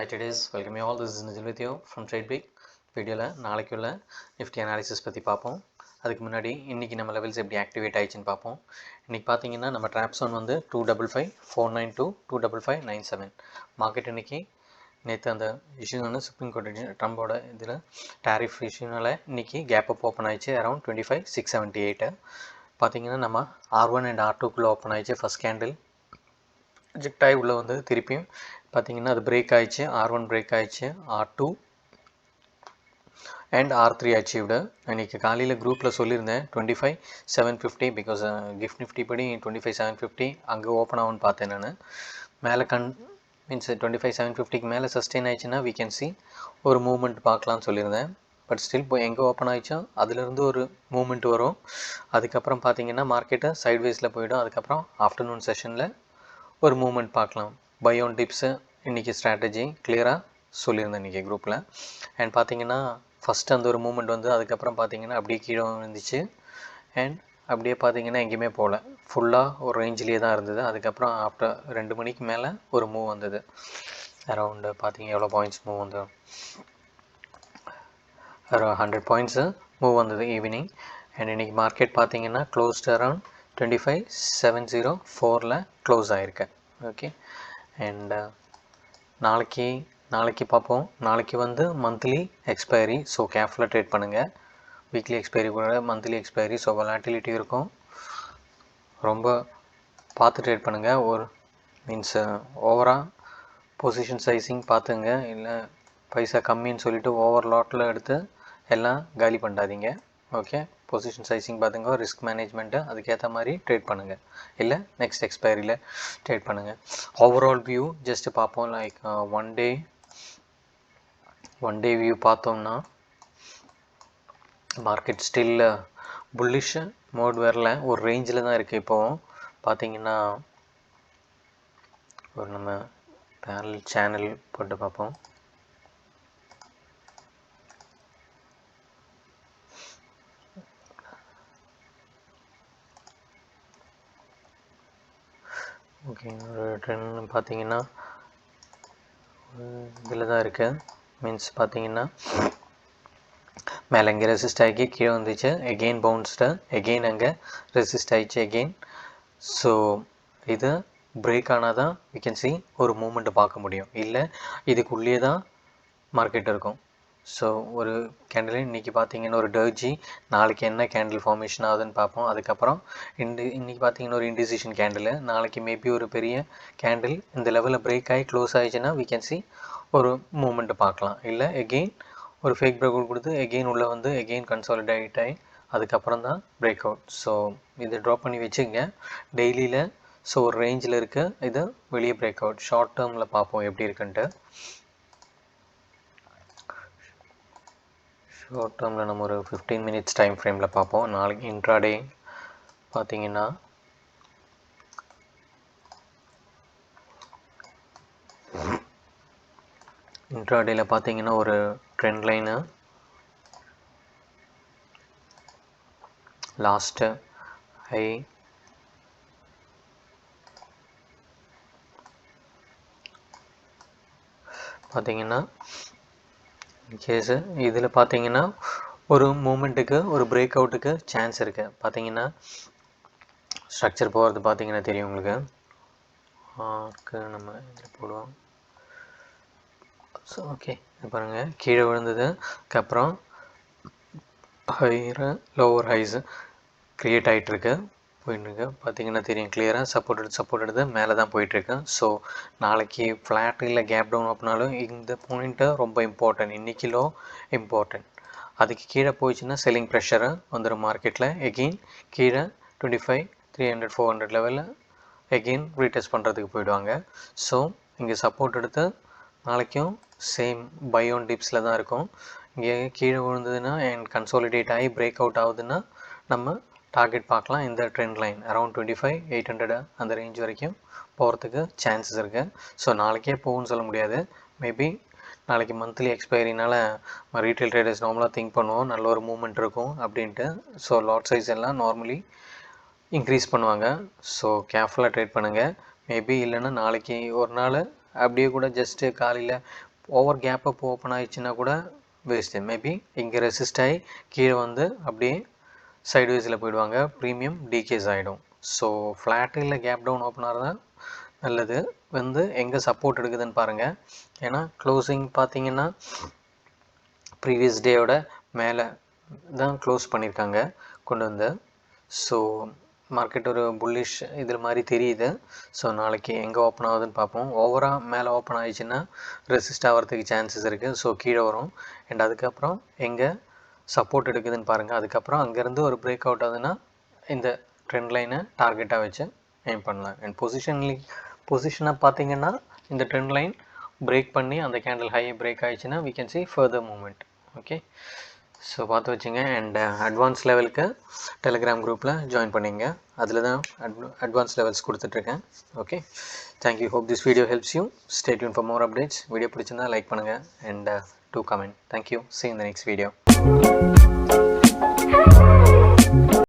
Hi traders, welcome you all. This is Nijil with you from TradeBig. வீடியோவில் நாளைக்குள்ள Nifty analysis பற்றி பார்ப்போம். அதுக்கு முன்னாடி இன்றைக்கி நம்ம லெவல்ஸ் எப்படி ஆக்டிவேட் ஆயிடுச்சுன்னு பார்ப்போம். இன்றைக்கி பார்த்தீங்கன்னா நம்ம ட்ராப் zone வந்து 255,492 255,97. மார்க்கெட் இன்றைக்கி நேற்று அந்த இஷ்யூ வந்து சுப்ரீம் கோர்ட் ட்ரம்போட இதில் டேரிஃப் இஷ்யூனால இன்றைக்கி கேப் அப் ஓப்பன் ஆயிடுச்சு அரௌண்ட் 25,678. பார்த்தீங்கன்னா நம்ம R1 அண்ட் R2குள்ளே ஓப்பன் ஆயிடுச்சு. ஃபஸ்ட் கேண்டில் ரிஜெக்ட் ஆகி உள்ளே வந்து திருப்பியும் பார்த்தீங்கன்னா அது பிரேக் ஆயிடுச்சு. R1 பிரேக் ஆயிடுச்சு, R2 அண்ட் R3 அச்சீவ்டு. இன்றைக்கி காலையில் குரூப்பில் சொல்லியிருந்தேன் 25,750 பிகாஸ் கிஃப்ட் நிஃப்டி படி 25,750 அங்கே ஓப்பன் ஆகும்னு பார்த்தேன். நான் மேலே மீன்ஸ் 25,750க்கு மேலே சஸ்டெயின் ஆயிடுச்சுன்னா we can see ஒரு மூவ்மெண்ட் பார்க்கலான்னு சொல்லியிருந்தேன். பட் ஸ்டில் இப்போ எங்கே ஓப்பன் ஆகிடுச்சோ அதுலேருந்து ஒரு மூவ்மெண்ட் வரும். அதுக்கப்புறம் பார்த்தீங்கன்னா மார்க்கெட்டை சைட்வேஸில் போயிடும். அதுக்கப்புறம் ஆஃப்டர்நூன் செஷனில் ஒரு மூவ்மெண்ட் பார்க்கலாம். பை ஆன் டிப்ஸு இன்றைக்கி ஸ்ட்ராட்டஜி கிளியராக சொல்லியிருந்தேன் இன்றைக்கி குரூப்பில். அண்ட் பார்த்தீங்கன்னா ஃபஸ்ட்டு அந்த ஒரு மூவ்மெண்ட் வந்து அதுக்கப்புறம் பார்த்தீங்கன்னா அப்படியே கீழே வந்துச்சு. அண்ட் அப்படியே பார்த்தீங்கன்னா எங்கேயுமே போகல, ஃபுல்லாக ஒரு ரேஞ்சிலே தான் இருந்தது. அதுக்கப்புறம் ஆஃப்டர் 2 மணிக்கு மேலே ஒரு மூவ் வந்தது. அரவுண்டு பார்த்தீங்க எவ்வளோ பாயிண்ட்ஸ் மூவ் வந்தது, ஒரு 100 பாயிண்ட்ஸு மூவ் வந்தது ஈவினிங். அண்ட் இன்றைக்கி மார்க்கெட் பார்த்தீங்கன்னா க்ளோஸ்ட் அரவுண்ட் 25,704 க்ளோஸ் ஆகிருக்கு. ஓகே. அண்ட் நாளைக்கு பார்ப்போம். நாளைக்கு வந்து மந்த்லி எக்ஸ்பைரி, ஸோ கேர்ஃபுல்லாக ட்ரேட் பண்ணுங்கள். வீக்லி எக்ஸ்பைரி கூட மந்த்லி எக்ஸ்பைரி, ஸோ வொலாட்டிலிட்டி இருக்கும். ரொம்ப பார்த்து ட்ரேட் பண்ணுங்கள். ஒரு மீன்ஸ் ஓவராக பொசிஷன் சைஸிங் பார்த்துங்க. இல்லை பைசா கம்மின்னு சொல்லிவிட்டு ஓவர் லாட்டில் எடுத்து எல்லாம் காலி பண்ணாதீங்க. ஓகே, பொசிஷன் சைஸிங் பார்த்துங்க, ரிஸ்க் மேனேஜ்மெண்ட்டு அதுக்கேற்ற மாதிரி ட்ரேட் பண்ணுங்கள். இல்லை நெக்ஸ்ட் எக்ஸ்பைரியில் ட்ரேட் பண்ணுங்கள். ஓவரால் வியூ ஜஸ்ட்டு பார்ப்போம். லைக் ஒன் டே வியூ பார்த்தோம்னா மார்க்கெட் ஸ்டில் புல்லிஷ் மோட் வரல, ஒரு ரேஞ்சில் தான் இருக்குது. இப்போது பார்த்தீங்கன்னா ஒரு நம்ம பேனல் சேனல் போட்டு பார்ப்போம். ஓகே, ஒரு ட்ரெண்ட் பார்த்தீங்கன்னா இதில் தான் இருக்குது. மீன்ஸ் பார்த்தீங்கன்னா மேலே இங்கே ரெசிஸ்ட் ஆகி கீழே வந்துச்சு, எகெயின் பவுன்ஸ்டு, எகெயின் அங்கே ரெசிஸ்ட் ஆகிடுச்சு எகெயின். ஸோ இது பிரேக் ஆனால் தான் we can see ஒரு மூமெண்ட்டை பார்க்க முடியும். இல்லை இதுக்குள்ளேயே தான் மார்க்கெட் இருக்கும். ஸோ ஒரு கேண்டில் இன்றைக்கி பார்த்தீங்கன்னா ஒரு டர்ஜி, நாளைக்கு என்ன கேண்டில் ஃபார்மேஷன் ஆகுதுன்னு பார்ப்போம். அதுக்கப்புறம் இன்றைக்கி பார்த்தீங்கன்னா ஒரு இன்டிசிஷன் கேண்டில், நாளைக்கு மேபி ஒரு பெரிய கேண்டில் இந்த லெவலில் பிரேக் ஆகி க்ளோஸ் ஆகிடுச்சுன்னா we can see ஒரு மூமெண்ட்டை பார்க்கலாம். இல்லை எகெயின் ஒரு ஃபேக் பிரேக் அவுட் கொடுத்து எகெயின் உள்ளே வந்து எகெயின் கன்சாலிடேட் ஆகி அதுக்கப்புறம் தான் பிரேக் அவுட். ஸோ இதை ட்ராப் பண்ணி வச்சுங்க டெய்லியில். ஸோ ஒரு ரேஞ்சில் இருக்குது, இது வெளியே பிரேக் அவுட். ஷார்ட் டேர்மில் பார்ப்போம் எப்படி இருக்குன்ட்டு. ஷார்ட் டேர்மில் நம்ம ஒரு 15 மினிட்ஸ் டைம் ஃப்ரேமில் பார்ப்போம். நாளைக்கு இன்ட்ராடே பார்த்தீங்கன்னா இன்ட்ராடேயில் பார்த்தீங்கன்னா ஒரு ட்ரெண்ட் லைனு லாஸ்ட்டு ஹை பார்த்தீங்கன்னா கேஸு இதில் பார்த்தீங்கன்னா ஒரு மூமெண்ட்டுக்கு ஒரு பிரேக் அவுட்டுக்கு சான்ஸ் இருக்குது. பார்த்தீங்கன்னா ஸ்ட்ரக்சர் போகிறது பார்த்தீங்கன்னா தெரியும் உங்களுக்கு. நம்ம இதில் போடுவோம். ஸோ ஓகே, பாருங்கள் கீழே விழுந்ததுக்கப்புறம் ஹையர் லோவர் ஹைஸு க்ரியேட் ஆகிட்டுருக்கு, போயிட்டுருக்கு. பார்த்தீங்கன்னா தெரியும் கிளியராக சப்போர்ட் எடுத்து மேலே தான் போயிட்டுருக்கு. ஸோ நாளைக்கு ஃப்ளாட் இல்லை கேப் டவுன் அப்படின்னாலும் இந்த பாயிண்ட்டு ரொம்ப இம்பார்ட்டன்ட். இன்றைக்கி லோ இம்பார்ட்டன்ட். அதுக்கு கீழே போயிடுச்சுன்னா செல்லிங் ப்ரெஷரு வந்துடும் மார்க்கெட்டில். எகெயின் கீழே 25,300 400 லெவலில் எகெயின் ரீடெஸ்ட் பண்ணுறதுக்கு போயிடுவாங்க. ஸோ இங்கே சப்போர்ட் எடுத்து நாளைக்கும் சேம் பை ஆன் டிப்ஸில் தான் இருக்கும். இங்கே கீழே விழுந்ததுன்னா அண்ட் கன்சாலிடேட் ஆகி பிரேக் அவுட் ஆகுதுன்னா நம்ம டார்கெட் பார்க்கலாம். இந்த ட்ரெண்ட் லைன் அரௌண்ட் 25,800 அந்த ரேஞ்ச் வரைக்கும் போகிறதுக்கு சான்சஸ் இருக்குது. ஸோ நாளைக்கே போகும்னு சொல்ல முடியாது. மேபி நாளைக்கு மந்த்லி எக்ஸ்பைரினால் ரீட்டைல் ட்ரேடர்ஸ் நார்மலாக திங்க் பண்ணுவோம் நல்ல ஒரு மூவ்மெண்ட் இருக்கும் அப்படின்ட்டு. ஸோ லாட் சைஸ் எல்லாம் நார்மலி இன்க்ரீஸ் பண்ணுவாங்க. ஸோ கேர்ஃபுல்லாக ட்ரேட் பண்ணுங்கள். மேபி இல்லைன்னா நாளைக்கு ஒரு நாள் அப்படியே கூட ஜஸ்ட்டு காலையில் ஓவர் கேப் அப் ஓப்பன் ஆயிடுச்சுன்னா கூட வேஸ்ட்டு. மேபி இங்கே ரெசிஸ்ட் ஆகி கீழே வந்து அப்படியே சைட்வேஸில் போயிடுவாங்க, ப்ரீமியம் டீகேஸ் ஆகிடும். ஸோ ஃப்ளாட்டு இல்லை கேப் டவுன் ஓப்பன் ஆகிறதான் நல்லது. வந்து எங்கே சப்போர்ட் எடுக்குதுன்னு பாருங்கள். ஏன்னா க்ளோசிங் பார்த்தீங்கன்னா ப்ரீவியஸ் டேயோட மேலே தான் க்ளோஸ் பண்ணியிருக்காங்க கொண்டு வந்து. ஸோ மார்க்கெட் ஒரு புல்லிஷ் இதில் மாதிரி தெரியுது. ஸோ நாளைக்கு எங்கே ஓப்பன் ஆகுதுன்னு பார்ப்போம். ஓவராக மேலே ஓப்பன் ஆகிடுச்சுன்னா ரெசிஸ்ட் ஆகிறதுக்கு சான்சஸ் இருக்குது. ஸோ கீழே வரும். அண்ட் அதுக்கப்புறம் எங்கே சப்போர்ட் எடுக்குதுன்னு பாருங்கள். அதுக்கப்புறம் அங்கேருந்து ஒரு பிரேக் அவுட் ஆகுதுன்னா இந்த ட்ரெண்ட் லைனை டார்கெட்டாக வச்சு எய்ம் பண்ணலாம். அண்ட் பொசிஷனாக பார்த்தீங்கன்னா இந்த ட்ரெண்ட் லைன் பிரேக் பண்ணி அந்த கேண்டில் ஹை பிரேக் ஆகிடுச்சுன்னா we can see further movement. Okay, so பார்த்து வச்சுங்க. அண்ட் அட்வான்ஸ் லெவலுக்கு டெலிகிராம் குரூப்பில் ஜாயின் பண்ணிங்க. அதில் தான் அட்வான்ஸ் லெவல்ஸ் கொடுத்துட்ருக்கேன். Okay, thank you. Hope this video helps you. Stay tune for more updates. Video பிடிச்சிருந்தா லைக் பண்ணுங்கள் and do comment. Thank you. See you in the next video.